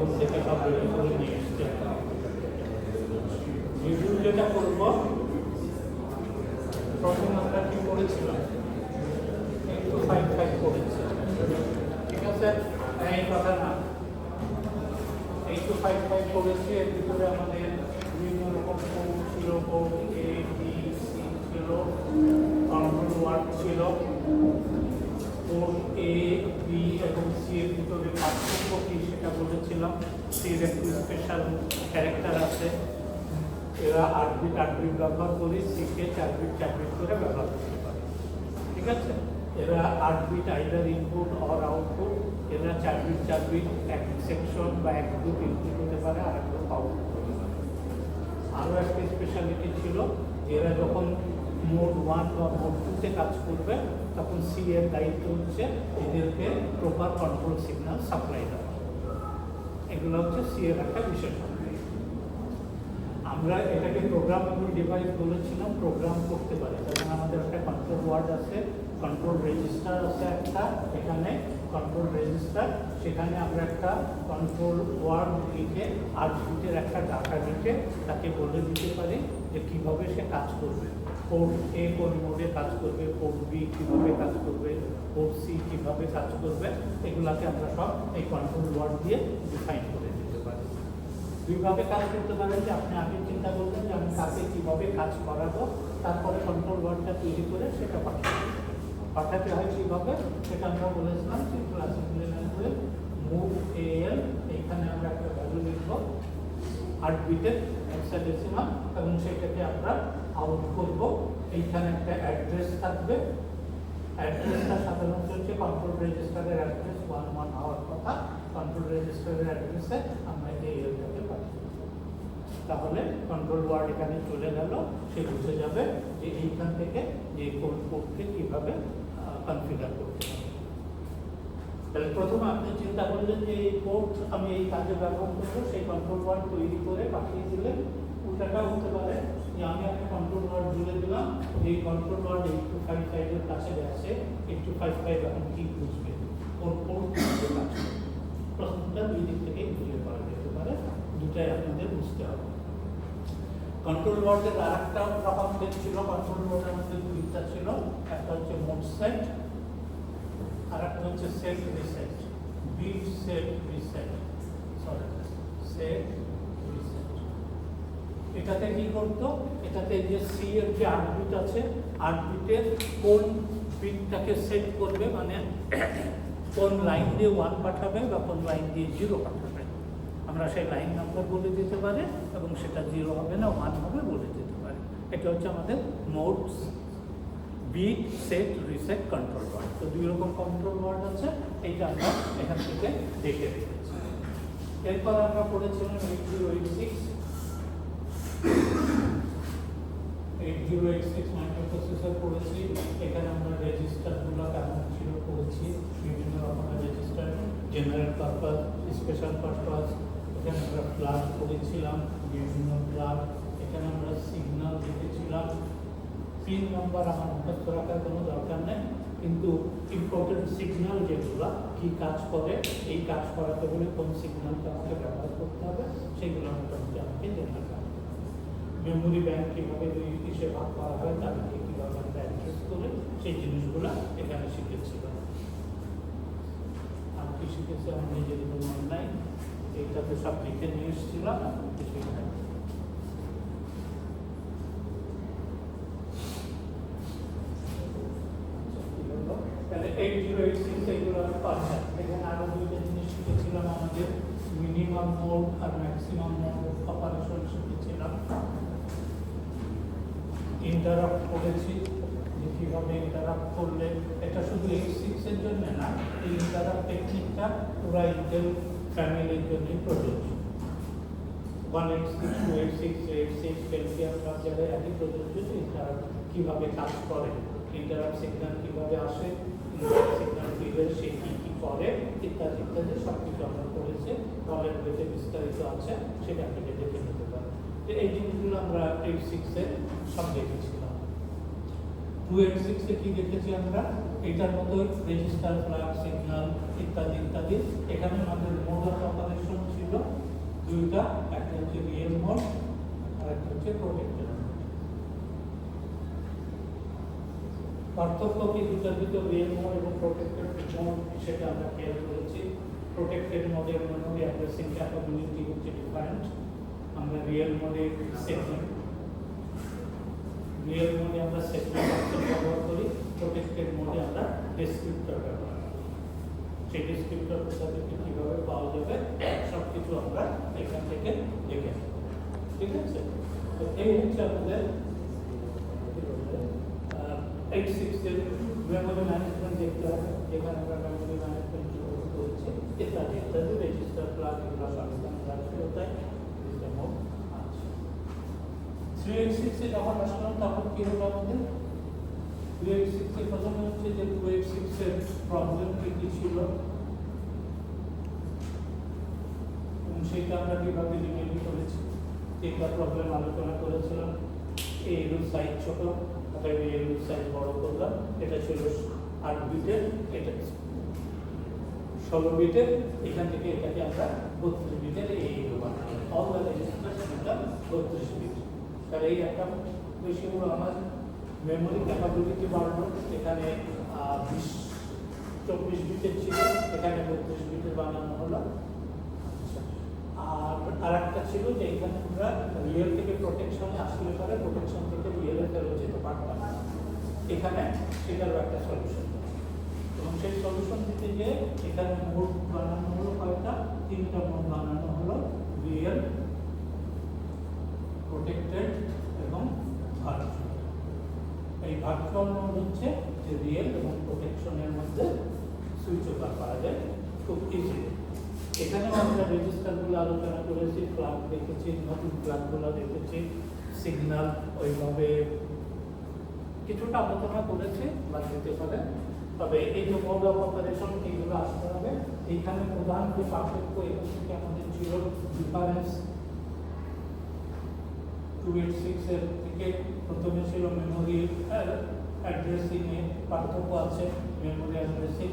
Board থেকে সব ready করে নিয়ে এসছে। রিভিউ যেটা করব, প্রথম আমরা কি করেছিলাম, 8255 করেছি, ঠিক আছে? এই কথা না, 8255 করেছি। এর ভিতরে আমাদের বিভিন্ন রকম কোড ছিল, কোড এ বি সি ছিল, কন্ট্রোল ওয়ার্ড ছিল। কোড এ বি এবং সি এর ভিতরে পার্থক্য কি সেটা বলেছিলাম। সি এর একটু স্পেশাল ক্যারেক্টার আছে, এরা 8 বিট 8 বিট ব্যবহার করি, সি কে 4 বিট 4 বিট করে ব্যবহার করতে পারে, ঠিক আছে? এরা 8 bit either input or output, এরা 4 বিট 4 বিট এক সেকশন বা এক গ্রুপ ইনপুট হতে পারে আর এক গ্রুপ আউটপুট হতে পারে। আরও একটা স্পেশালিটি ছিল, এরা যখন মোড 1 বা মোড 2-তে কাজ করবে তখন সি এর দায়িত্ব হচ্ছে এদেরকে প্রপার কন্ট্রোল সিগন্যাল সাপ্লাই দেওয়া। এগুলো হচ্ছে সি এর একটা বিশেষত্ব। আমরা এটাকে প্রোগ্রামেবল ডিভাইস বলেছিলাম, প্রোগ্রাম করতে পারি। যেমন আমাদের একটা কন্ট্রোল ওয়ার্ড আছে, কন্ট্রোল রেজিস্টার আছে একটা, এখানে কন্ট্রোল রেজিস্টার, সেখানে আমরা একটা কন্ট্রোল ওয়ার্ড লিখে 8 বিটের একটা ডাটা লিখে তাকে বলে দিতে পারি যে কীভাবে সে কাজ করবে। কোড এ কোন মোডে কাজ করবে, কোড বি কীভাবে কাজ করবে, কোড সি কীভাবে কাজ করবে, এগুলাকে আমরা সব এই কন্ট্রোল ওয়ার্ড দিয়ে ডিফাইন করে দিতে পারি। দুইভাবে কাজ করতে পারেন, যে আপনি আগে চিন্তা করবেন যে আমি কাকে কীভাবে কাজ করাবো, তারপরে কন্ট্রোল ওয়ার্ডটা তৈরি করে সেটা পাঠাতে হয় কীভাবে সেটা আমরা বলেছিলাম। Simple assembly language move AL, এইখানে আমরা একটা ভ্যালু লিখব 8 বিটের হেক্সাডেসিমাল এবং সেটাকে আমরা আউট করব। এইখানে একটা অ্যাড্রেস থাকবে, অ্যাড্রেসটা সাধারণত হচ্ছে কন্ট্রোল রেজিস্টারের অ্যাড্রেস 11 হওয়ার কথা। কন্ট্রোল রেজিস্টারের অ্যাড্রেসে আমরা এএলটাকে পাঠাবো, তাহলে কন্ট্রোল ওয়ার্ড এখানে চলে গেল, সে বুঝে যাবে যে এইখান থেকে যে কোড কোডকে কীভাবে কনফিগার করতে হবে। তাহলে প্রথমে আপনি চিন্তা করলেন যে এই কোড আমি এই কাজে ব্যবহার করবো, সেই কন্ট্রোল ওয়ার্ড তৈরি করে পাঠিয়ে দিলেন। উল্টাটাও হতে পারে যে আমি একটা কন্ট্রোল ওয়ার্ড জুড়ে দিলাম, এই কন্ট্রোল ওয়ার্ড 8255 এর কাছে গেছে, 8255 এখন কি বুঝবে, ওর কোড কীভাবে কাজ করবে। প্রশ্নটা দুই দিক থেকেই বুঝে করা যেতে পারে, দুটাই আপনাদের বুঝতে হবে। কন্ট্রোল ওয়ার্ডের আর একটা রকম ছিল, কন্ট্রোল ওয়ার্ডের মধ্যে দুইটা ছিল, একটা হচ্ছে মোড সেট আর একটা হচ্ছে set reset, bit set reset, sorry set reset. এটাতে কি করতো, এটাতে যে সি এর যে 8 বিট আছে, 8 বিটের কোন বিটটাকে সেট করবে, মানে কোন লাইন দিয়ে 1 পাঠাবে বা কোন লাইন দিয়ে 0 পাঠাবে, আমরা সেই লাইন নাম্বার বলে দিতে পারি এবং সেটা 0 হবে না 1 হবে বলে দিতে পারি। এটা হচ্ছে আমাদের modes bit set reset control word. তো দুই রকম কন্ট্রোল ওয়ার্ড আছে, এইটা আমরা এখান থেকে দেখে রেখেছি। এরপর আমরা পড়েছিলাম 8086 মাইক্রোপ্রসেসর পড়েছি। এখানে আমরা রেজিস্টারগুলো কেমন ছিল পড়েছি, বিভিন্ন রকমের register, general purpose, special purpose. এখানে আমরা ফ্ল্যাগ পড়েছিলাম, বিভিন্ন ফ্ল্যাগ। এখানে আমরা সিগন্যাল দেখেছিলাম। পিন নাম্বার আমার মুখস্থ রাখার কোনো দরকার নেই, কিন্তু ইম্পর্টেন্ট সিগন্যাল যেগুলো কী কাজ করে, এই কাজ করাতে হলে কোন সিগন্যালটা আমাকে ব্যবহার করতে হবে, সেগুলো মোটামুটি আমাকে জেনে রাখা। মেমোরি ব্যাংক কীভাবে দুই হিসেবে ভাগ করা হয়, তাদেরকে কীভাবে আমরা অ্যাড্রেস করে, সেই জিনিসগুলো এখানে শিখেছিলাম। আর কি শিখেছি, আমি নিজের অনলাইন এইটাতে সব লিখে নিয়ে এসেছিলাম, কিছুই নাই। তাহলে 8086 এগুলো পাচ্ছেন। এখানে আরো দুইটা জিনিস শিখেছিলাম, আমাদের মিনিমাম মোড আর ম্যাক্সিমাম মোড অপারেশন শিখেছিলাম। ইন্টারাপ্ট করেছি, যে কীভাবে ইন্টারাপ্ট করলে, এটা শুধু 86 এর জন্য না, এই ইন্টারাপ্ট টেকনিকটা পুরো ইন্টেল ফ্যামিলির জন্যই প্রযোজ্য। 186, 286, 86, পেন্টিয়াম সব জায়গায় একই প্রযোজ্য যে ইন্টারাপ্ট কীভাবে কাজ করে, ইন্টারাপ্ট সিগন্যাল কীভাবে আসে, ইন্টারাপ্ট সিগন্যাল দিলে সে কী কী করে, ইত্যাদি ইত্যাদি সব কিছু আমরা করেছি। কলের বইতে বিস্তারিত আছে, সেটা আপনি দেখে নিতে পারেন। তো এই জিনিসগুলো আমরা 86-এ সব দেখেছিলাম। 286-এ কি দেখেছি আমরা, এটার মতো রেজিস্টার, ফ্ল্যাগ, সিগন্যাল ইত্যাদি ইত্যাদি। এখানে আমাদের মোড অফ অপারেশন ছিল ছিল দুইটা, একটা হচ্ছে রিয়েল মোড আর একটা হচ্ছে প্রোটেক্টেড মোড। পার্থক্য কি দুটার ভিতর রিয়েল মোড এবং প্রোটেক্টেড মোড সেটা আমরা খেয়াল করেছি। প্রোটেক্টেড মোডের মেমোরি অ্যাড্রেসিং ক্যাপাবিলিটি হচ্ছে ডিফারেন্ট। আমরা রিয়েল মোডে সেগমেন্ট আমরা সেগমেন্ট ব্যবহার করি, প্রোটেক্টেড মোডে আমরা ডেসক্রিপ্টর ব্যবহার করি। সেই ডেসক্রিপ্টর কোথা থেকে কীভাবে পাওয়া যাবে সব কিছু আমরা এখান থেকে দেখে নেব, ঠিক আছে? তো এই হচ্ছে আমাদের 86 এর মেমোরি ম্যানেজমেন্ট দেখতে হবে, যেখানে আমরা মেমোরি ম্যানেজমেন্ট করছি ইত্যাদি ইত্যাদি, রেজিস্টার প্লাগ এগুলো সবসময় রাখতে হতে যেমন আছে। 386 এ যখন আসলাম তখন কি হলো আমাদের 286 এর প্রথমে হচ্ছে যে 286 এর প্রবলেম কি ছিল এবং সেটা আমরা কিভাবে রিমেডি করেছি তিনটা প্রবলেম আলোচনা করেছিলাম। এই রুল সাইজ ছোট, অতএব এই রুল সাইজ বড় করলাম। এটা ছিল 8 বিটের, এটা 16 বিটের, এখান থেকে এটাকে আমরা 32 বিটের এই বানালাম। অল দ্য রেজিস্টার সেটা 32 বিট। তাহলে এই একটা বেশি হলো আমার মেমোরি ক্যাপাবিলিটি বাড়লো। এখানে 24 বিটের ছিল, এখানে 32 বিটের বানানো হলো। আর একটা ছিল যে এখানে আমরা রিয়েল থেকে প্রোটেকশনে আসলে পরে প্রোটেকশন থেকে রিয়েলে ফেরত যেতে পারতাম, এখানে সেটারও একটা সলিউশন। এবং সেই সলিউশন দিতে গিয়ে এখানে মোড বানানো হলো কয়েকটা, 3টা মোড বানানো হলো, রিয়েল, প্রোটেক্টেড এবং ভার্চুয়াল। এই ভার্চুয়াল মোড হচ্ছে যে রিয়েল এবং প্রোটেকশনের মধ্যে সুইচ ওভার করা যায় খুব ইজিলি। এখানেও আমরা রেজিস্টারগুলো আলোচনা করেছি, ফ্ল্যাগ দেখেছি, নতুন ফ্ল্যাগগুলো দেখেছি, সিগন্যাল ওইভাবে কিছুটা আলোচনা করেছি বা দিতে পারে। তবে এই যে মোড অফ অপারেশন এইগুলো আসতে হবে। এইখানে প্রধান যে পার্থক্য এখান থেকে আমাদের ছিল ডিফারেন্স 286 এর থেকে প্রথমে ছিল মেমোরি অ্যাড্রেসিং এ পার্থক্য আছে, মেমোরি অ্যাড্রেসিং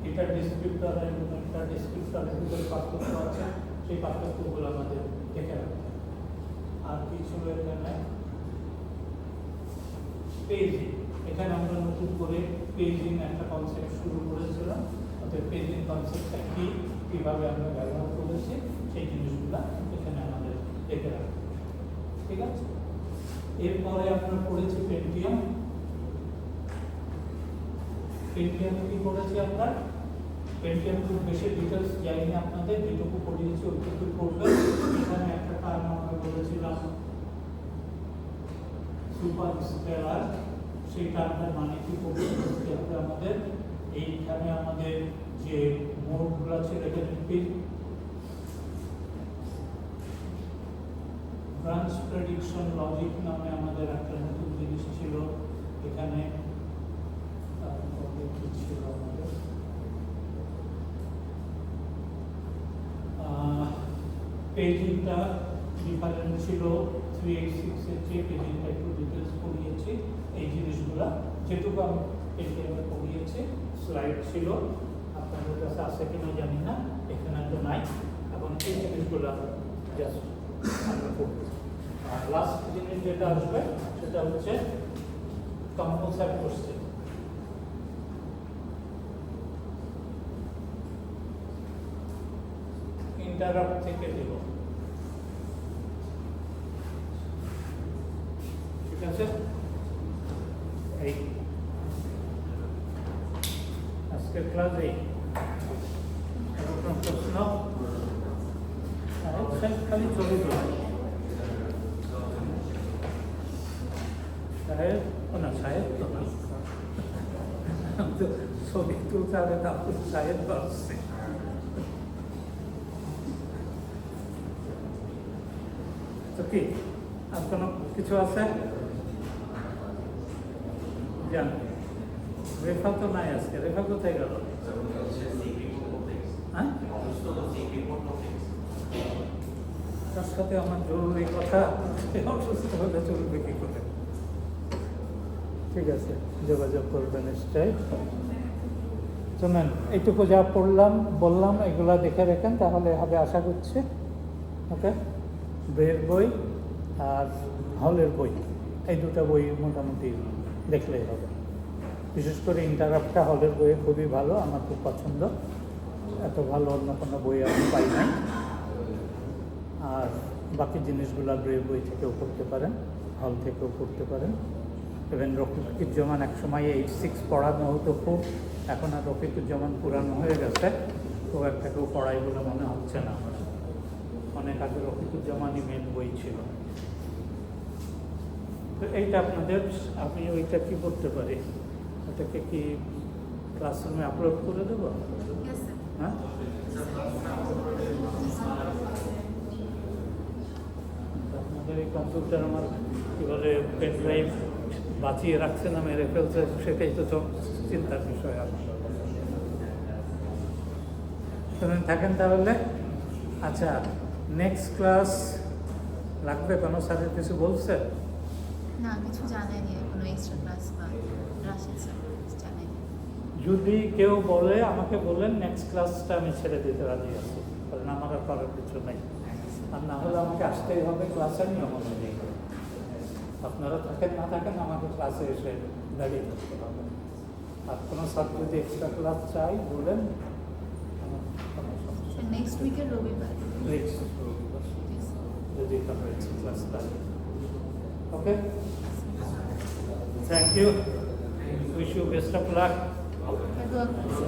এটা ডিসক্রিপ্টর এবং একটা ডিসক্রিপ্টরের ভিতরে পার্থক্য আছে, সেই পার্থক্যগুলো আমাদের দেখে রাখতে হবে। আর কি ছিল এখানে পেজিং, এখানে আমরা নতুন করে পেজিং একটা কনসেপ্ট শুরু করেছিলাম। অর্থাৎ পেজিং কনসেপ্টটা কি, কীভাবে আমরা ব্যবহার করেছি সেই জিনিসগুলো এখানে আমাদের দেখে রাখতে হবে, ঠিক আছে? এরপরে আমরা পড়েছি পেন্টিয়াম। পেন্টিয়ামে কি করেছি আমরা? পেন্টিয়াম খুব বেশি ডিটেলস যাইনি আপনাদের, যেটুকু পড়িয়েছি ওইটুকু পড়বেন। এখানে একটা টার্ম আমরা বলেছিলাম সুপার স্কেলার, সেই টার্মটার মানে কি করতে হবে আমাদের? এইখানে আমাদের যে মোডগুলো ছিল এখানে ব্রাঞ্চ প্রেডিকশন লজিক নামে আমাদের একটা নতুন জিনিস ছিল এখানে। তারপরে কি ছিল আমাদের? পেজিংটা ডিফারেন্ট ছিল 386 এর চেয়ে, পেজিংটা একটু ডিটেলস পড়িয়েছি। এই জিনিসগুলো যেটুকু আমি পেজিংয়ে পড়িয়েছি, স্লাইড ছিল, আপনাদের কাছে আছে কিনা জানি না, এখানে তো নাই। এবং এই জিনিসগুলো জাস্ট আমরা পড়ছি। আর লাস্ট জিনিস যেটা আসবে সেটা হচ্ছে কম্পোজার কোশ্চেন। ইন্টারাপ্ট থেকে দেব, ঠিক আছে? এই আজকের ক্লাস এই প্রশ্ন খালি চলে যাবে। সাহেব না, সাহেব তো না, ছবি তুলতে হবে, তারপর সাহেব আসছে। তো কি আর কোনো কিছু আছে? জান রেফা তো নাই আজকে, রেফা কোথায় গেল? হ্যাঁ, তার সাথে আমার জরুরি কথা, অসুস্থ হলে চলবে কি করে? ঠিক আছে, যোগাযোগ করবেন নিশ্চয়। শুনেন, এইটুকু যা পড়লাম বললাম এগুলা দেখে রাখেন, তাহলে হবে আশা করছি। ওকে, বইয়ের বই আর হলের বই, এই দুটো বই মোটামুটি দেখলেই হবে। বিশেষ করে ইন্টারাপ্টটা হলের বইয়ে খুবই ভালো, আমার খুব পছন্দ। এত ভালো অন্য কোনো বই আমি পাই নাই। আর বাকি জিনিসগুলো বইয়ের বই থেকেও পড়তে পারেন, হল থেকেও পড়তে পারেন। ইভেন রফিকুজ্জামান একসময় 8-6 পড়ানো হতো খুব, এখন আর রফিকুজ্জামান পুরানো হয়ে গেছে, খুব একটা কেউ পড়াই বলে মনে হচ্ছে না আমার। অনেক আগে রফিকুজ্জামানই মেন বই ছিল। তো এইটা আপনাদের, আমি ওইটা কি করতে পারি, ওটাকে কি ক্লাসরুমে আপলোড করে দেবো? হ্যাঁ, আপনাদের এই কম্পিউটার আমার কী বলে পেন ড্রাইভ বাঁচিয়ে রাখছে না মেরে ফেলছে, সেটাই তো সব চিন্তার বিষয় আমার। শুনেন, থাকেন তাহলে। আচ্ছা, নেক্সট ক্লাস লাগবে কোনো? স্যারের কিছু বলছে না, কিছু জানায়নি, কোনো এক্সট্রা ক্লাস বা রাশিদ স্যার জানায়নি। যদি কেউ বলে আমাকে বলেন, নেক্সট ক্লাসটা আমি ছেড়ে দিতে রাজি আছি, কারণ আমার আর করার কিছু নেই। আর না হলে আমাকে আসতেই হবে, ক্লাসের নিয়ম অনুযায়ী। আপনারা থাকেন না থাকেন, আমাকে ক্লাসে এসে দাঁড়িয়ে থাকতে হবে। আর কোনো ছাত্র যদি এক্সট্রা ক্লাস চাই বলেন, আমার কোনো সমস্যা নেই। নেক্সট উইকের রবিবার। নেক্সট রবিবার যদি আপনার ক্লাস থাকে। Okay, thank you, wish you best of luck. দোয়া করছি।